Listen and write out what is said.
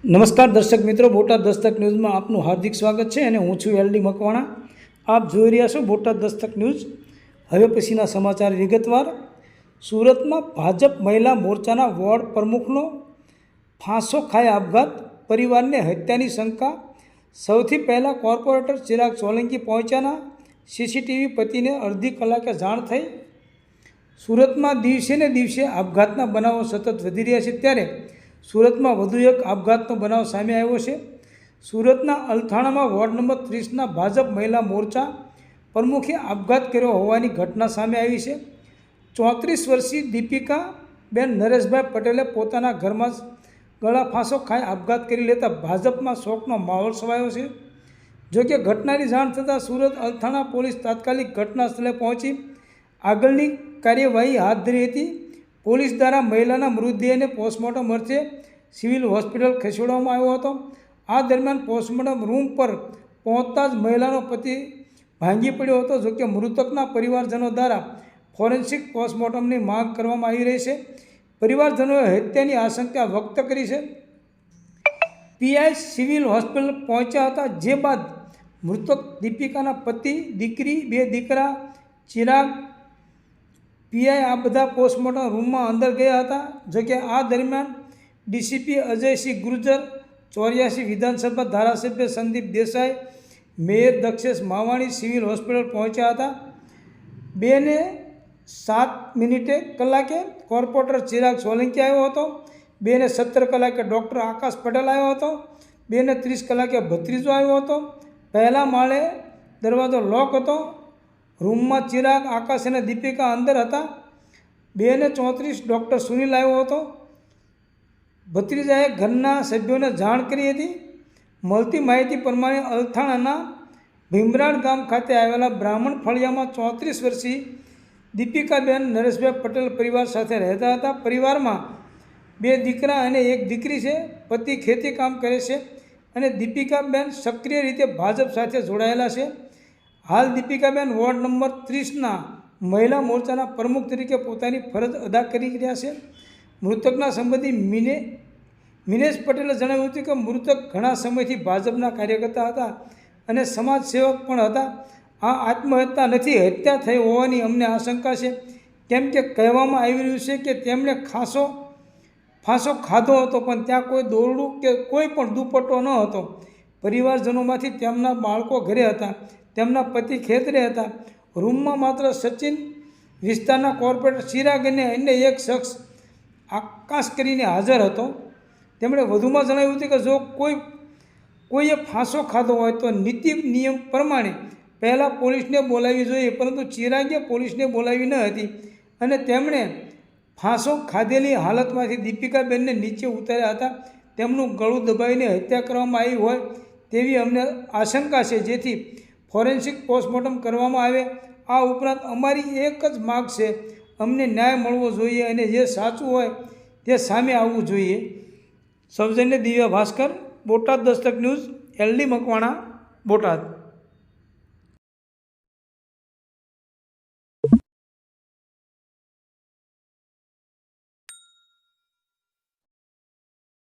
નમસ્કાર દર્શક મિત્રો, બોટાદ દસ્તક ન્યૂઝમાં આપનું હાર્દિક સ્વાગત છે અને હું છું એલડી મકવાણા. આપ જોઈ રહ્યા છો બોટાદ દસ્તક ન્યૂઝ. હવે પછીના સમાચાર વિગતવાર. સુરતમાં ભાજપ મહિલા મોરચાના વોર્ડ પ્રમુખનો ફાંસો ખાઈ આપઘાત, પરિવારને હત્યાની શંકા. સૌથી પહેલાં કોર્પોરેટર ચિરાગ સોલંકી પહોંચ્યાના સીસીટીવી પતિને અડધી કલાકે જાણ થઈ. સુરતમાં દિવસે ને દિવસે આપઘાતના બનાવો સતત વધી રહ્યા છે, ત્યારે સુરતમાં વધુ એક આપઘાતનો બનાવ સામે આવ્યો છે. સુરતના અલથાણામાં વોર્ડ નંબર 30ના ભાજપ મહિલા મોરચા પ્રમુખે આપઘાત કર્યો હોવાની ઘટના સામે આવી છે. 34 વર્ષીય દીપિકાબેન નરેશભાઈ પટેલે પોતાના ઘરમાં જ ગળા ફાંસો ખાઈ આપઘાત કરી લેતા ભાજપમાં શોકનો માહોલ છવાયો છે. જોકે ઘટનાની જાણ થતાં સુરત અલથાણા પોલીસ તાત્કાલિક ઘટના સ્થળે પહોંચી આગળની કાર્યવાહી હાથ ધરી હતી. પોલીસ દ્વારા મહિલાના મૃતદેહને પોસ્ટમોર્ટમ અર્થે સિવિલ હોસ્પિટલ ખસેડવામાં આવ્યો હતો. આ દરમિયાન પોસ્ટમોર્ટમ રૂમ પર પહોંચતા જ મહિલાનો પતિ ભાંગી પડ્યો હતો. જોકે મૃતકના પરિવારજનો દ્વારા ફોરેન્સિક પોસ્ટમોર્ટમની માંગ કરવામાં આવી રહી છે. પરિવારજનોએ હત્યાની આશંકા વ્યક્ત કરી છે. પીઆઈ સિવિલ હોસ્પિટલ પહોંચ્યા હતા, જે બાદ મૃતક દીપિકાના પતિ, દીકરી, 2 દીકરા, ચિરાગ, પીઆઈ આ બધા પોસ્ટમોર્ટમ રૂમમાં અંદર ગયા હતા. જોકે આ દરમિયાન ડીસીપી અજયસિંહ ગુર્જર, 84 વિધાનસભા ધારાસભ્ય Sandeep Desai, mayor Dakshesh Mavani civil hospital પહોંચ્યા હતા. 2:07 કલાકે કોર્પોરેટર ચિરાગ સોલંકી આવ્યો હતો. 2:17 ડૉક્ટર આકાશ પટેલ આવ્યો હતો. 2:30 ભત્રીજો આવ્યો હતો. પહેલા માળે દરવાજો લોક હતો. રૂમમાં ચિરાગ, આકાશ અને દીપિકા અંદર હતા. 2:34 ડૉક્ટર સુનિલ આવ્યો હતો. ભત્રીજાએ ઘરના સભ્યોને જાણ કરી હતી. મળતી માહિતી પ્રમાણે અલથાણાના ભીમરાડ ગામ ખાતે આવેલા બ્રાહ્મણ ફળિયામાં 34 વર્ષીય દીપિકાબેન નરેશભાઈ પટેલ પરિવાર સાથે રહેતા હતા. પરિવારમાં 2 દીકરા અને 1 દીકરી છે. પતિ ખેતી કામ કરે છે અને દીપિકાબેન સક્રિય રીતે ભાજપ સાથે જોડાયેલા છે. હાલ દીપિકાબેન વોર્ડ નંબર 30ના મહિલા મોરચાના પ્રમુખ તરીકે પોતાની ફરજ અદા કરી રહ્યા છે. મૃતકના સંબંધી મિનેશ પટેલે જણાવ્યું હતું કે મૃતક ઘણા સમયથી ભાજપના કાર્યકર્તા હતા અને સમાજ સેવક પણ હતા. આ આત્મહત્યા નથી, હત્યા થઈ હોવાની અમને આશંકા છે, કેમ કે કહેવામાં આવી રહ્યું છે કે તેમણે ફાંસો ખાધો હતો, પણ ત્યાં કોઈ દોરડું કે કોઈ પણ દુપટ્ટો ન હતો. પરિવારજનોમાંથી તેમના બાળકો ઘરે હતા, તેમના પતિ ખેતરે હતા. રૂમમાં માત્ર સચિન વિસ્તારના કોર્પોરેટર ચિરાગ અને અન્ય એક શખ્સ આકાશ કરીને હાજર હતો. તેમણે વધુમાં જણાવ્યું હતું કે જો કોઈએ ફાંસો ખાધો હોય તો નીતિ નિયમ પ્રમાણે પહેલાં પોલીસને બોલાવવી જોઈએ, પરંતુ ચિરાગે પોલીસને બોલાવી ન હતી અને તેમણે ફાંસો ખાધેલી હાલતમાંથી દીપિકાબેનને નીચે ઉતાર્યા હતા. તેમનું ગળું દબાવીને હત્યા કરવામાં આવી હોય તેવી અમને આશંકા છે, જેથી ફોરેન્સિક પોસ્ટમોર્ટમ કરવામાં આવે. આ ઉપરાંત અમારી એક જ માગ છે, અમને ન્યાય મળવો જોઈએ અને જે સાચું હોય તે સામે આવવું જોઈએ. સૌજન્ય દિવ્યા ભાસ્કર, બોટાદ દસ્તક ન્યૂઝ, એલડી મકવાણા, બોટાદ.